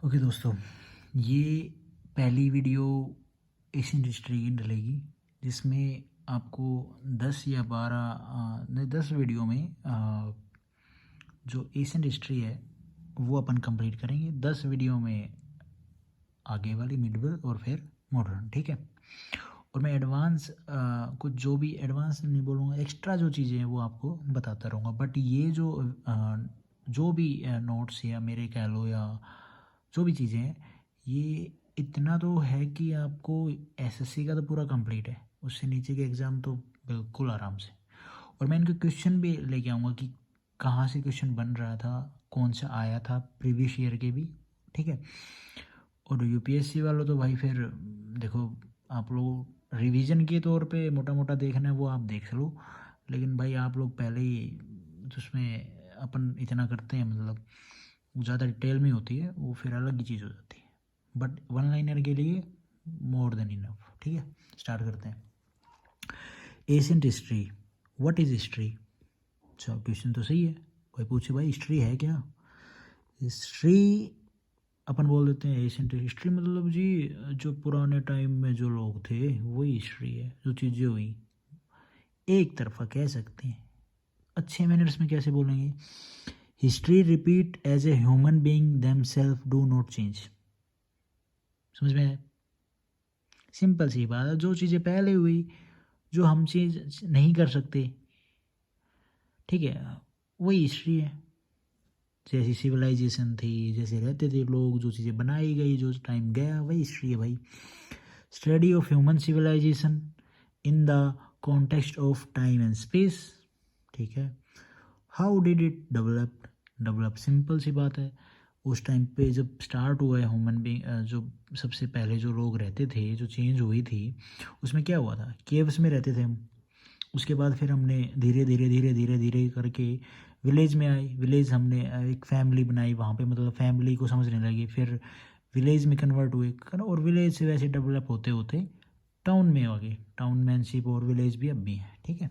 Okay दोस्तों, ये पहली वीडियो एशियन हिस्ट्री की डलेगी जिसमें आपको 10 या 12 नहीं 10 वीडियो में जो एशियन हिस्ट्री है वो अपन कंप्लीट करेंगे। 10 वीडियो में आगे वाली मिडल और फिर मॉडर्न, ठीक है। और मैं एडवांस कुछ जो भी एडवांस नहीं बोलूँगा, एक्स्ट्रा जो चीज़ें हैं वो आपको बताता रहूँगा। बट ये जो भी नोट्स या मेरे कह लो या जो भी चीज़ें हैं, ये इतना तो है कि आपको एसएससी का तो पूरा कंप्लीट है, उससे नीचे के एग्ज़ाम तो बिल्कुल आराम से। और मैं इनके क्वेश्चन भी लेके आऊँगा कि कहाँ से क्वेश्चन बन रहा था, कौन सा आया था प्रीवियस ईयर के भी, ठीक है। और यूपीएससी वालों तो भाई फिर देखो, आप लोग रिवीजन के तौर पे मोटा मोटा देखना है वो आप देख लो, लेकिन भाई आप लोग पहले ही उसमें अपन इतना करते हैं, मतलब ज़्यादा डिटेल में होती है वो, फिर अलग ही चीज़ हो जाती है। बट वन लाइनर के लिए मोर देन इनफ, ठीक है। स्टार्ट करते हैं। Ancient history, what is history? अच्छा, क्वेश्चन तो सही है। कोई पूछे भाई हिस्ट्री है क्या? हिस्ट्री अपन बोल देते हैं एशियंट हिस्ट्री, मतलब जी जो पुराने टाइम में जो लोग थे वही हिस्ट्री है। जो चीज़ें हुई एक तरफा कह सकते हैं। अच्छे मैनर्स में कैसे बोलेंगे? History repeat as a human being them self do not change. समझ में आया? सिंपल सी बात है, जो चीज़ें पहले हुई, जो हम चीज़ नहीं कर सकते, ठीक है, वही हिस्ट्री है। जैसी सिविलाइजेशन थी, जैसे रहते थे लोग, जो चीज़ें बनाई गई, जो टाइम गया, वही हिस्ट्री है भाई। Study of human civilization in the context of time and space, ठीक है। How did it develop simple सी बात है। उस टाइम पे जब स्टार्ट हुआ है ह्यूमन बीइंग, जो सबसे पहले जो लोग रहते थे, जो चेंज हुई थी, उसमें क्या हुआ था? केव्स में रहते थे हम। उसके बाद फिर हमने धीरे धीरे धीरे धीरे धीरे करके विलेज में आए। विलेज हमने एक फैमिली बनाई वहाँ पे, मतलब फैमिली को समझने लगे, फिर विलेज में कन्वर्ट हुए और विलेज से वैसे डेवलप होते होते टाउन में आ गए। टाउनमैनशिप और विलेज भी अब भी है, ठीक है।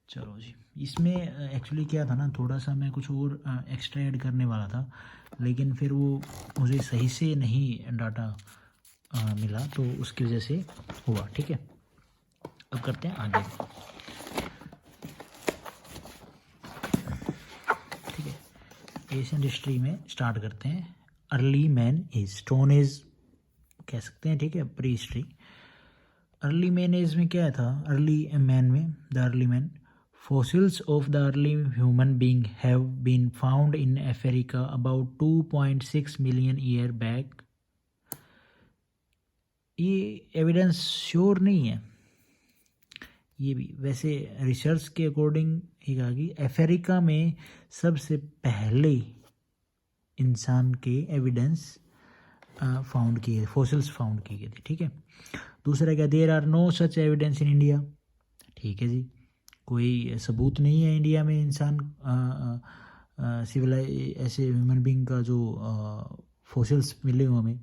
चलो जी, इसमें एक्चुअली क्या था ना, थोड़ा सा मैं कुछ और एक्स्ट्रा ऐड करने वाला था, लेकिन फिर वो मुझे सही से नहीं डाटा मिला, तो उसकी वजह से हुआ, ठीक है। अब करते हैं आगे, ठीक है। एशियन हिस्ट्री में स्टार्ट करते हैं। Early man age, stone age कह सकते हैं, ठीक है, pre history. Early man age में क्या था? अर्ली मैन में, the early man, fossils of the early human being have been found in Africa about 2.6 million year back. ये एविडेंस श्योर नहीं है, ये भी वैसे रिसर्च के अकॉर्डिंग ये कहा कि अफ्रीका में सबसे पहले इंसान के एविडेंस फाउंड किए, फॉसिल्स फाउंड किए गए थे, ठीक है। दूसरा क्या? There are no such evidence in India, ठीक है जी। कोई सबूत नहीं है इंडिया में इंसान सिविलाइज ऐसे ह्यूमन बींग का जो फॉसिल्स मिले हुए हमें।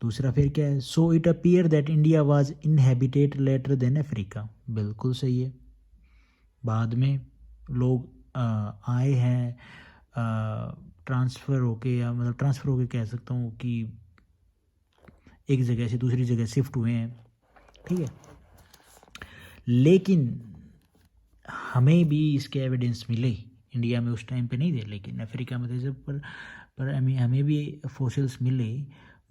दूसरा फिर क्या है? So it appear that India was inhabited later than Africa, बिल्कुल सही है। बाद में लोग आए हैं ट्रांसफ़र होके, या मतलब ट्रांसफ़र होके कह सकता हूँ कि एक जगह से दूसरी जगह शिफ्ट हुए हैं, ठीक है। लेकिन हमें भी इसके एविडेंस मिले, इंडिया में उस टाइम पे नहीं थे लेकिन अफ्रीका में थे जब, पर हमें भी फॉसिल्स मिले।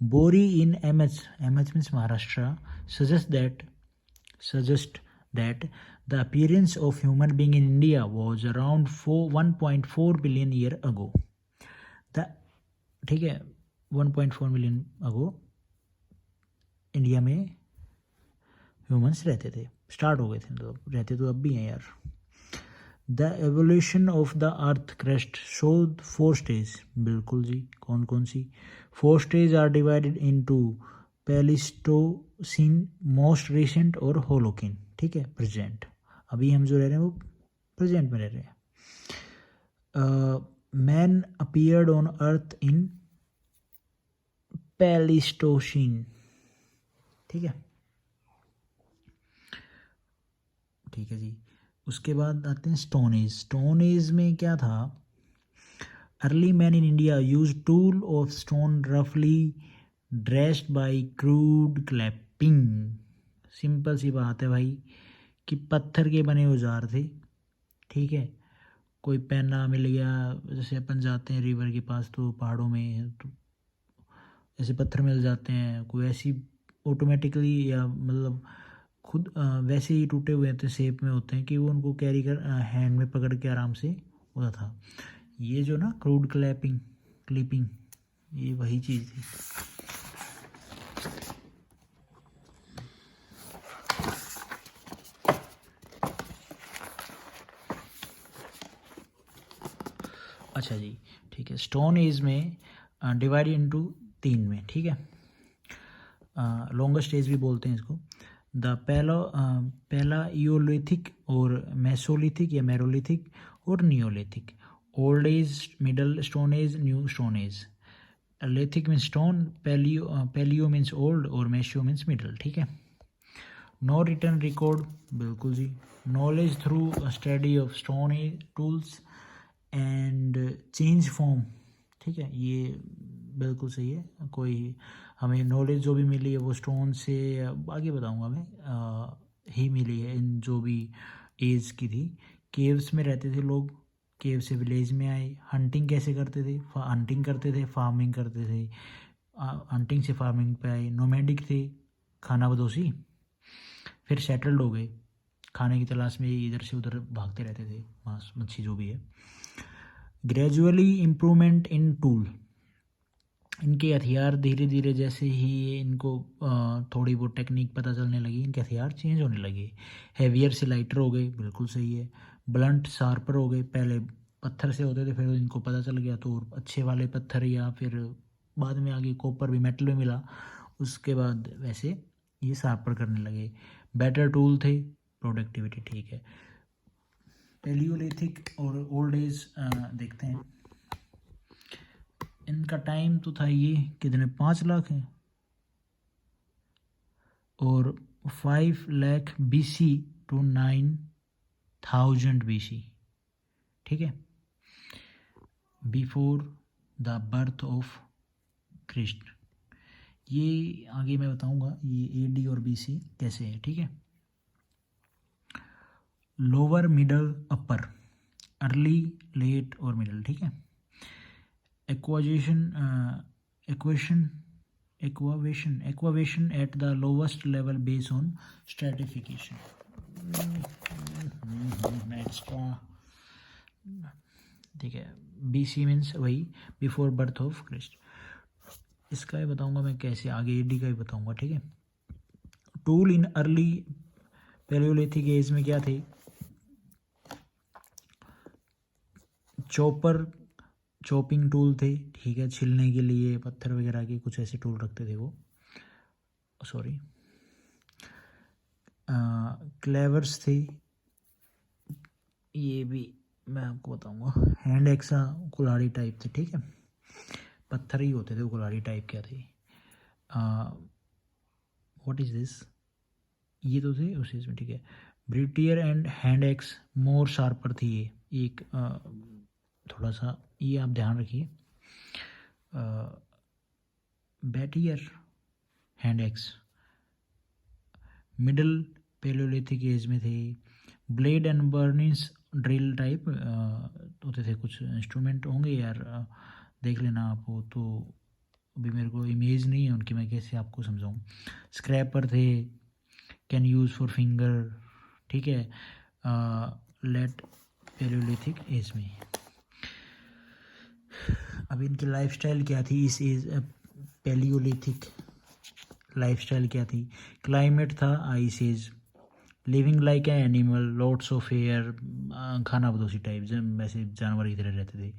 Bori in MH, MH means Maharashtra, suggest that the appearance of human being in India was around 1.4 billion year ago. The, ठीक है, 1.4 मिलियन अगो इंडिया में ह्यूमंस रहते थे, स्टार्ट हो गए थे, मतलब रहते तो अब भी हैं यार। The evolution of the earth crust showed 4 stage, बिल्कुल जी। कौन कौन सी? 4 stage are divided into Pleistocene, most recent, और होलोकिन, ठीक है, प्रेजेंट। अभी हम जो रह रहे हैं वो प्रेजेंट में रह रहे हैं। मैन अपीयर्ड ऑन अर्थ इन पैलिस्टोसिन, ठीक है, ठीक है जी। उसके बाद आते हैं स्टोन एज। स्टोन एज में क्या था? Early man in India use tool of stone रफली dressed by crude clapping. Simple सी बात है भाई कि पत्थर के बने औजार थे, ठीक है। कोई पेना मिल गया, जैसे अपन जाते हैं रिवर के पास तो पहाड़ों में तो ऐसे पत्थर मिल जाते हैं, कोई ऐसी ऑटोमेटिकली या मतलब खुद वैसे ही टूटे हुए थे, शेप में होते हैं कि वो उनको कैरी कर हैंड में पकड़ के आराम से होता था। ये जो ना क्रूड क्लिपिंग ये वही चीज़ थी। अच्छा जी, ठीक है। स्टोन एज में डिवाइड इनटू 3 में, ठीक है। लॉन्गेस्ट एज भी बोलते हैं इसको। द पहला ईओलिथिक और मेसोलिथिक या मेरोलिथिक और neolithic. Old age, middle stone age, new stone age. Lithic means stone, palaeo means old और मेशियो मीन्स मिडल, ठीक है। नो रिटर्न रिकॉर्ड, बिल्कुल जी। Knowledge through study of stone age tools and change form, ठीक है, ये बिल्कुल सही है। कोई हमें नॉलेज जो भी मिली है वो स्टोन से, आगे बताऊंगा मैं, ही मिली है इन जो भी एज की थी। केव्स में रहते थे लोग, केव से विलेज में आए। हंटिंग कैसे करते थे? हंटिंग करते थे, फार्मिंग करते थे, हंटिंग से फार्मिंग पे आए। नोमैडिक थे, खाना बदोशी। फिर सेटल्ड हो गए, खाने की तलाश में इधर से उधर भागते रहते थे, मांस मच्छी जो भी है। ग्रेजुअली इम्प्रूवमेंट इन टूल, इनके हथियार धीरे धीरे जैसे ही इनको थोड़ी बहुत टेक्निक पता चलने लगी, इनके हथियार चेंज होने लगे। हैवियर से लाइटर हो गए, बिल्कुल सही है। ब्लंट शार्पर हो गए, पहले पत्थर से होते थे, फिर इनको पता चल गया तो अच्छे वाले पत्थर, या फिर बाद में आगे कॉपर भी, मेटल भी मिला, उसके बाद वैसे ये शार्पर करने लगे। बेटर टूल थे, प्रोडक्टिविटी, ठीक है। पैलियोलिथिक और ओल्ड एज देखते हैं। इनका टाइम तो था ये कितने, 5 लाख है, और 5 लाख BC टू 9000 BC, ठीक है, before the birth of Christ. ये आगे मैं बताऊंगा ये AD और BC कैसे है, ठीक है। Lower, middle, upper, early, late और मिडल, ठीक है। Excavation at the lowest level based on stratification. Extra, ठीक है। BC मीन्स वही बिफोर बर्थ ऑफ क्रिस्ट। इसका ही बताऊंगा मैं कैसे, आगे AD का ही बताऊंगा, ठीक है। Tool in early palaeolithic age में क्या थे? चॉपर, चॉपिंग टूल थे, ठीक है, छिलने के लिए पत्थर वगैरह के कुछ ऐसे टूल रखते थे वो, सॉरी। क्लेवर्स थे, ये भी मैं आपको बताऊंगा। हैंड एक्सा, कुल्हाड़ी टाइप थे, ठीक है, पत्थर ही होते थे, कुल्हाड़ी टाइप क्या थे। व्हाट इज दिस, ये तो थे उस इसमें, ठीक है। ब्रिटियर and hand axe more sharper थी, ये एक थोड़ा सा ये आप ध्यान रखिए। बैटियर, hand axe middle palaeolithic age में थे। Blade and burins drill type होते थे, कुछ इंस्ट्रूमेंट होंगे यार, देख लेना आप वो तो, अभी मेरे को इमेज नहीं है उनकी, मैं कैसे आपको समझाऊँ। स्क्रैपर थे, कैन यूज़ फॉर फिंगर, ठीक है, लेट पैलियोलिथिक एज में। अब इनकी लाइफस्टाइल क्या थी इस एज, पैलियोलिथिक लाइफस्टाइल क्या थी? क्लाइमेट था ice age, living like an animal, lots of air, खाना बदोशी टाइप, जब वैसे जानवर की तरह रहते थे।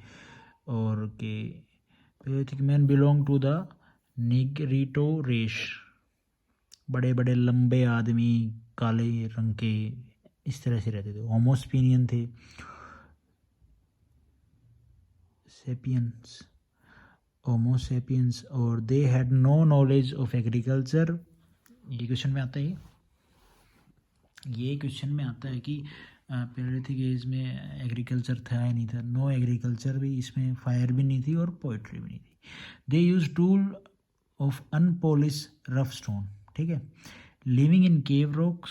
और के palaeolithic man belong to the Negrito race, बड़े बड़े लंबे आदमी, काले रंग के, इस तरह से रहते थे। होमोस्पिनियन थे, सेपियंस, होमोसेपियंस, और they had no knowledge of agriculture. ये क्वेश्चन में आता है, ये क्वेश्चन में आता है कि पैलेलिथिक एज में एग्रीकल्चर था या नहीं था, नो एग्रीकल्चर भी, इसमें फायर भी नहीं थी और पोइट्री भी नहीं थी। They use tool of unpolish rough stone, ठीक है। Living in cave rock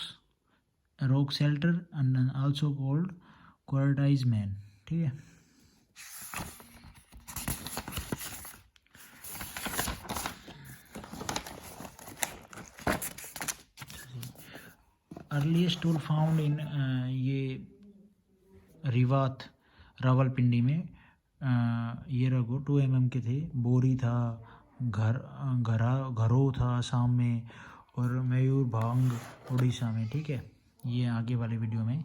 shelter and also called quartzite man, ठीक है। अर्लीस्ट टूल फाउंड इन ये रिवात रावलपिंडी में, ये रखो 2 mm के थे। बोरी था, घरों था आसाम में, और मयूर भांग उड़ीसा में, ठीक है। ये आगे वाले वीडियो में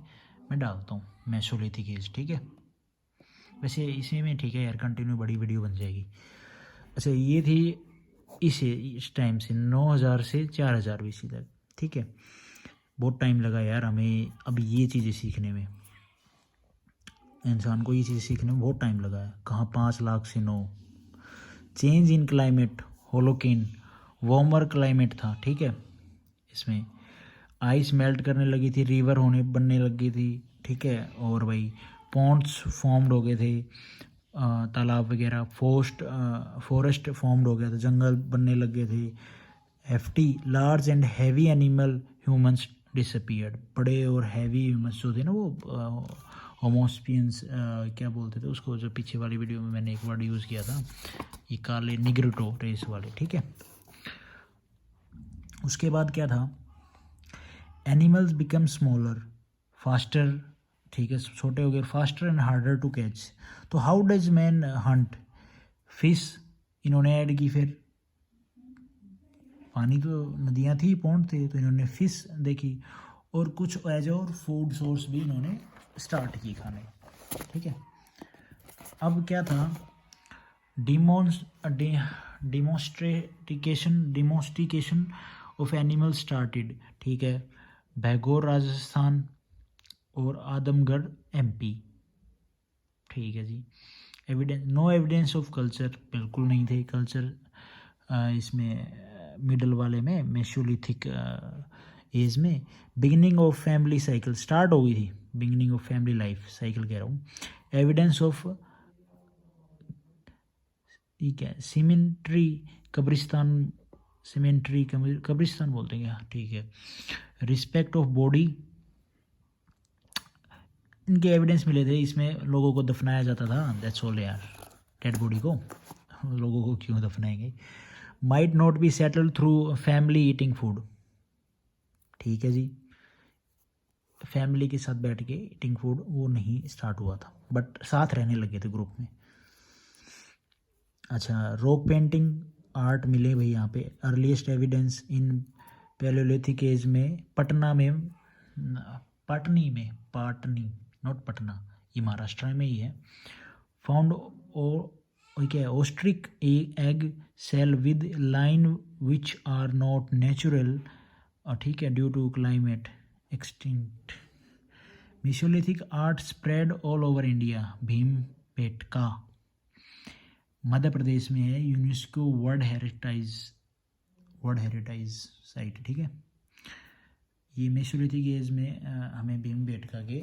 मैं डालता हूँ मेसोलिथिक एज, ठीक है। वैसे इसी में ठीक है यार, कंटिन्यू बड़ी वीडियो बन जाएगी। अच्छा, ये थी इस टाइम से 9000 से 4000 BC तक, ठीक है। बहुत टाइम लगा यार हमें अब ये चीज़ें सीखने में, इंसान को ये चीज़ें सीखने में बहुत टाइम लगा है। कहाँ 5 लाख से 9। Change in climate, Holocene, warmer climate था, ठीक है। इसमें आइस मेल्ट करने लगी थी, रिवर बनने लग गई थी, ठीक है। और भाई पॉन्ड्स फॉर्म्ड हो गए थे, तालाब वगैरह, फॉरेस्ट फॉर्म्ड हो गया था, जंगल बनने लग गए थे। Hefty large and heavy animal humans disappeared, बड़े और हैवी ह्यूमंस जो थे ना, वो होमोस्पियंस क्या बोलते थे उसको, जो पीछे वाली वीडियो में मैंने एक वर्ड यूज़ किया था, ये काले निग्रोटो रेस वाले, ठीक है। उसके बाद क्या था, एनिमल्स बिकम स्मॉलर फास्टर, ठीक है, छोटे हो गए, faster and harder to catch. तो how does man hunt fish, इन्होंने ऐड की फिर, पानी तो नदियाँ थी, पॉन्ड थे, तो इन्होंने फिश देखी, और कुछ एज और फूड सोर्स भी इन्होंने स्टार्ट की खाने, ठीक है। अब क्या था, डिमोस्टिकेशन ऑफ एनिमल स्टार्टेड, ठीक है। भैगोर राजस्थान और आदमगढ़ MP, ठीक है जी। नो एविडेंस ऑफ कल्चर, बिल्कुल नहीं थे कल्चर इसमें मिडल वाले में, मेसोलिथिक एज में। Beginning of family cycle start हो गई थी, beginning of family life cycle कह रहा हूँ। एविडेंस ऑफ, ठीक है, सीमेंट्री कब्रिस्तान, कब्रिस्तान बोलते हैं क्या, ठीक है। रिस्पेक्ट ऑफ बॉडी, इनके एविडेंस मिले थे, इसमें लोगों को दफनाया जाता था, दैट्स ऑल यार, डेड बॉडी को लोगों को क्यों दफनाएंगे। Might not be settled through family eating food, ठीक है जी। फैमिली के साथ बैठ के ईटिंग फूड वो नहीं स्टार्ट हुआ था, बट साथ रहने लगे थे ग्रुप में। अच्छा, रॉक पेंटिंग आर्ट मिले भाई यहाँ पे। Earliest evidence in palaeolithic age में पाटनी नॉट पटना, ये महाराष्ट्र में ही है। फाउंड क्या है, ostrich egg shell with line which are not natural, ठीक है, due to climate extinct. Mesolithic art spread all over India, Bhimbetka Madhya Pradesh में है, यूनेस्को वर्ल्ड हेरिटेज साइट, ठीक है। ये मेसोलिथिक एज में हमें भीमबेटका के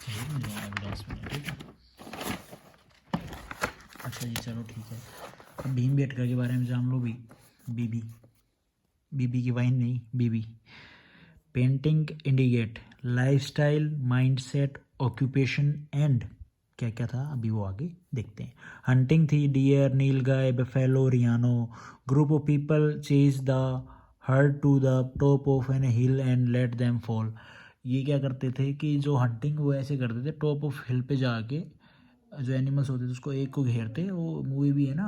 एविडेंस मिले, ठीक है। अच्छा जी, चलो ठीक है। अब भीमबेटका के बारे में जान लो भी। बीबी की वाइन नहीं, बीबी। Painting indicate lifestyle, mindset, occupation and क्या क्या था अभी वो आगे देखते हैं। हंटिंग थी, deer, nilgai, buffalo, rhino. Group of people chase the herd to the top of an hill and let them fall. ये क्या करते थे कि जो हंटिंग वो ऐसे करते थे, टॉप ऑफ हिल पे जाके जो एनिमल्स होते थे उसको एक को घेरते। वो मूवी भी है ना,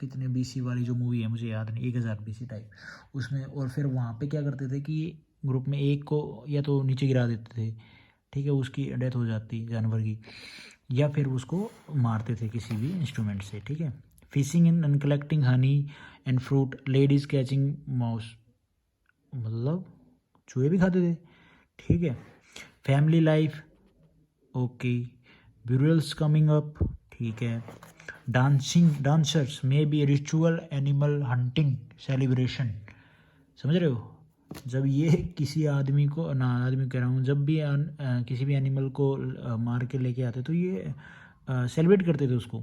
कितने BC वाली जो मूवी है मुझे याद नहीं, 1000 BC टाइप उसमें। और फिर वहाँ पे क्या करते थे कि ग्रुप में एक को या तो नीचे गिरा देते थे, ठीक है, उसकी डेथ हो जाती जानवर की, या फिर उसको मारते थे किसी भी इंस्ट्रूमेंट से, ठीक है। Fishing and collecting honey and fruit, ladies catching mouse, मतलब चूहे भी खाते थे, ठीक है। Family life, okay. Burials coming up, ठीक है। Dancers may be ritual animal hunting celebration, समझ रहे हो। जब ये किसी आदमी को ना, आदमी कह रहा हूँ, जब भी किसी भी एनिमल को मार के लेके आते तो ये सेलिब्रेट करते थे उसको,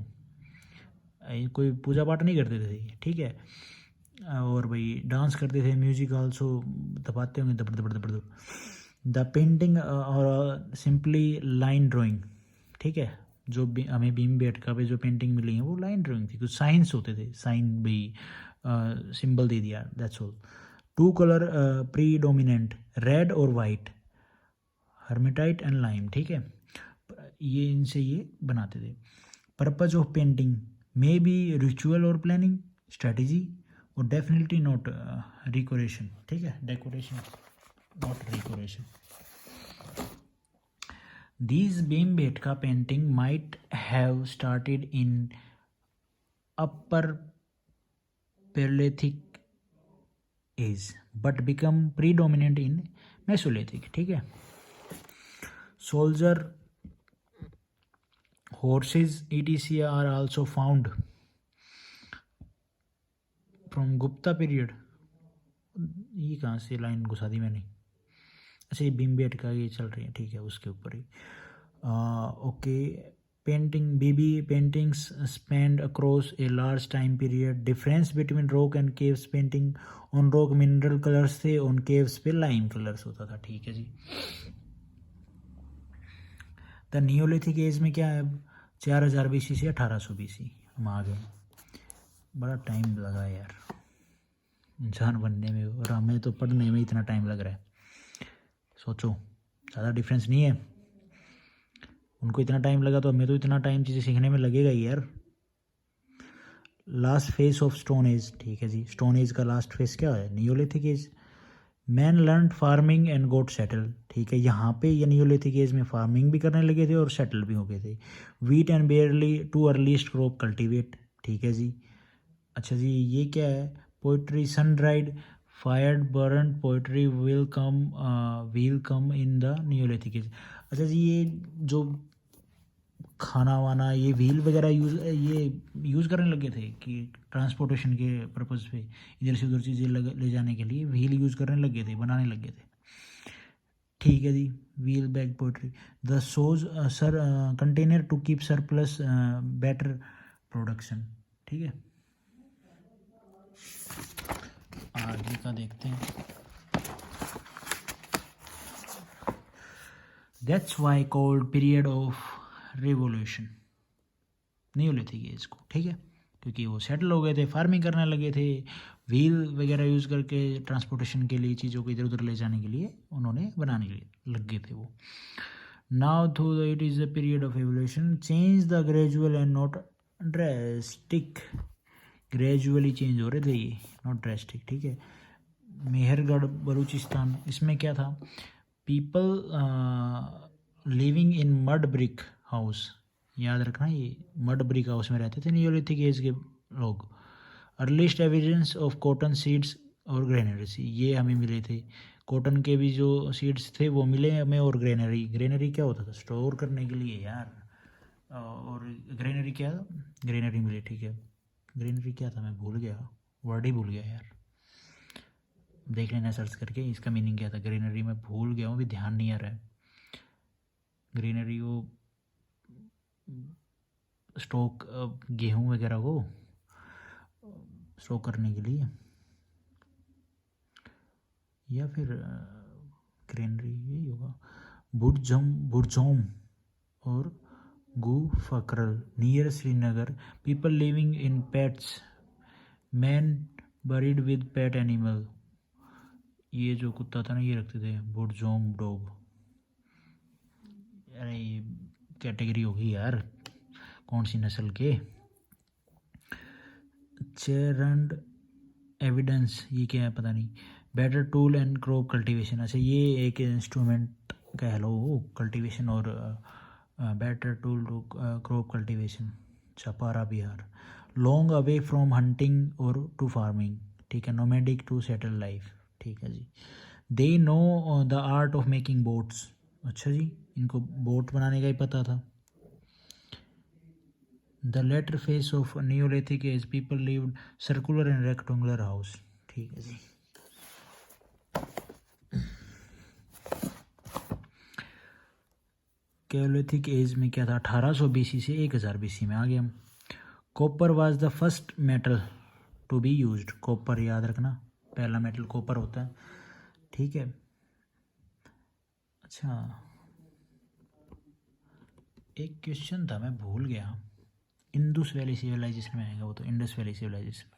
कोई पूजा पाठ नहीं करते थे, ठीक है। और भाई डांस करते थे, म्यूजिक आल्सो दबाते होंगे, दबड़ दबड़ दबड़। द पेंटिंग और सिंपली लाइन ड्राइंग, ठीक है। जो भी हमें भीमबेटका पे जो पेंटिंग मिली है वो लाइन ड्राइंग थी, कुछ साइंस होते थे, साइन भी सिंबल दे दिया, that's all. Two colour predominant, red और वाइट, हर्मिटाइट एंड लाइम, ठीक है। ये इनसे ये बनाते थे। Purpose of painting may be ritual और प्लानिंग, स्ट्रेटजी, और डेफिनेटली नॉट रिकोरेशन, ठीक है, decoration, not recreation. These Bhimbetka painting might have started in Upper Paleolithic age but become predominant in Mesolithic, ठीक है। Soldier, horses, etc. are also found from Gupta period। ये कहाँ से line घुसा दी मैंने? अच्छा, ये भीमबेटका ये चल रही है, ठीक है, उसके ऊपर ही। ओके, पेंटिंग, बीबी paintings spend across a large time period, difference between rock and caves painting, on rock mineral colours थे, ऑन केव्स पे लाइम कलर्स होता था, ठीक है जी। द नियोलिथिक एज में क्या है, 4000 BC से 1800 BC हम आ गए। बड़ा टाइम लगा यार इंसान बनने में, और हमें तो पढ़ने में इतना टाइम लग रहा है, सोचो, ज़्यादा डिफरेंस नहीं है। उनको इतना टाइम लगा तो हमें तो इतना टाइम चीज़ें सीखने में लगेगा ही यार। Last phase of stone age, ठीक है जी। स्टोन एज का लास्ट फेज क्या है, neolithic age. Man learn farming and got settle, ठीक है। यहाँ पे ये नियोलिथिक एज में फार्मिंग भी करने लगे थे और सेटल भी हो गए थे। Wheat and barley two earliest crop cultivate, ठीक है जी। अच्छा जी, ये क्या है, pottery, sun dried, fired, burn pottery will come in the neolithic age. अच्छा जी, ये जो खाना वाना, ये व्हील वगैरह यूज़ करने लगे थे कि ट्रांसपोर्टेशन के पर्पज़ पे, इधर से उधर चीज़ें ले जाने के लिए व्हील यूज़ करने लगे थे, बनाने लगे थे, ठीक है जी। व्हील बैग पोइट्री, द सोज सर container to keep surplus better production, ठीक है। आगे का देखते हैं। That's why called period of revolution, neolithic age को, ठीक है, क्योंकि वो सेटल हो गए थे, फार्मिंग करने लगे थे, व्हील वगैरह यूज़ करके ट्रांसपोर्टेशन के लिए, चीज़ों को इधर उधर ले जाने के लिए उन्होंने बनाने के लिए लग गए थे वो। Now through it is the period of evolution, change the gradual and not drastic, gradually change हो रहे थे ये, नॉट ड्रेस्टिक, ठीक है। मेहरगढ़ बलूचिस्तान, इसमें क्या था, people living in mud brick house, याद रखना ये मड ब्रिक हाउस में रहते थे नियोलिथिक एज के लोग। Earliest evidence of cotton seeds और ग्रेनरीज, ये हमें मिले थे, कॉटन के भी जो सीड्स थे वो मिले हमें, और ग्रेनरी, ग्रेनरी क्या होता था, स्टोर करने के लिए यार, और ग्रेनरी क्या था, ग्रेनरी मिले, ठीक है। ग्रेनरी क्या था, मैं भूल गया, वर्ड ही भूल गया यार, देख लेना सर्च करके इसका मीनिंग क्या था। ग्रेनरी मैं भूल गया हूँ, अभी ध्यान नहीं आ रहा है। ग्रेनरी वो स्टॉक, गेहूँ वगैरह को स्टॉक करने के लिए, या फिर ग्रेनरी यही होगा। बुरजोम और Gufkral near Srinagar, people living in pits, man buried with pet animal, ये जो कुत्ता था ना ये रखते थे, बुरजोम डॉग। अरे ये कैटेगरी होगी यार, कौन सी नस्ल के। चेरंड एविडेंस, ये क्या है पता नहीं। Better tool and crop cultivation, अच्छा ये एक इंस्ट्रूमेंट कह लो, कल्टीवेशन और better tool to crop cultivation, Chapara Bihar. Long away from hunting और टू फार्मिंग, ठीक है। नोमैडिक टू सेटल लाइफ, ठीक है जी। They know the art of making boats, अच्छा जी, इनको बोट बनाने का ही पता था। The later phase of neolithic age, people lived circular and rectangular house, ठीक है जी। कैलोलिथिक एज में क्या था, 1800 BC से 1000 BC में आ गए हम। Copper was the first metal to be used. Copper याद रखना, पहला मेटल कॉपर होता है, ठीक है। अच्छा, एक क्वेश्चन था मैं भूल गया, इंडस वैली सिविलाइजेशन में आएगा वो तो, इंडस वैली सिविलाइजेशन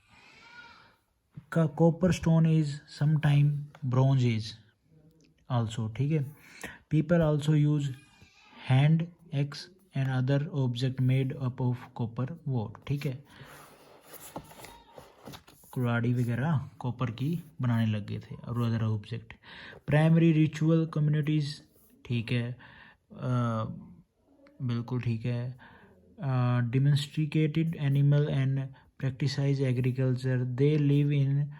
का copper stone is some time bronze age also, ठीक है। People also use hand axe and other object made up of copper वोट, ठीक है। कुल्हाड़ी वगैरह कॉपर की बनाने लग गए थे और other object. Primary ritual communities, ठीक है, बिल्कुल ठीक है। Demonstrated animal and practise agriculture, they live in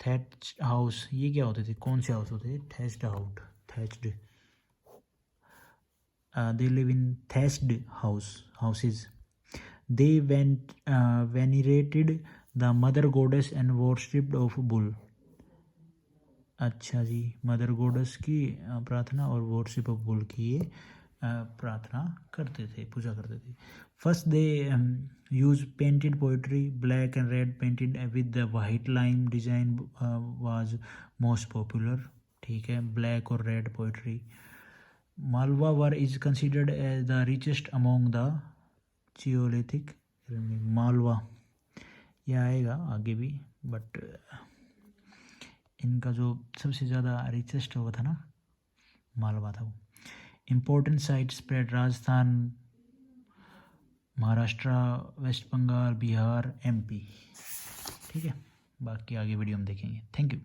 thatched house. ये क्या होते थे, कौन से हाउस होते थे, thatched house, thatched, they live in thatched houses. They venerated the mother goddess and worshipped of bull. अच्छा जी, मदर गोडेस की प्रार्थना और वर्शिप ऑफ बुल की ये प्रार्थना करते थे, पूजा करते थे। First they use painted pottery, black and red painted with the white lime design was most popular, ठीक है, ब्लैक और red pottery. Malwa ware is considered as the richest among the chalcolithic. Malwa यह आएगा आगे भी, बट इनका जो सबसे ज़्यादा रिचेस्ट हुआ था ना, मालवा था वो। Important site spread Rajasthan, Maharashtra, West Bengal, Bihar, MP, ठीक है। बाकी आगे वीडियो में देखेंगे। Thank you.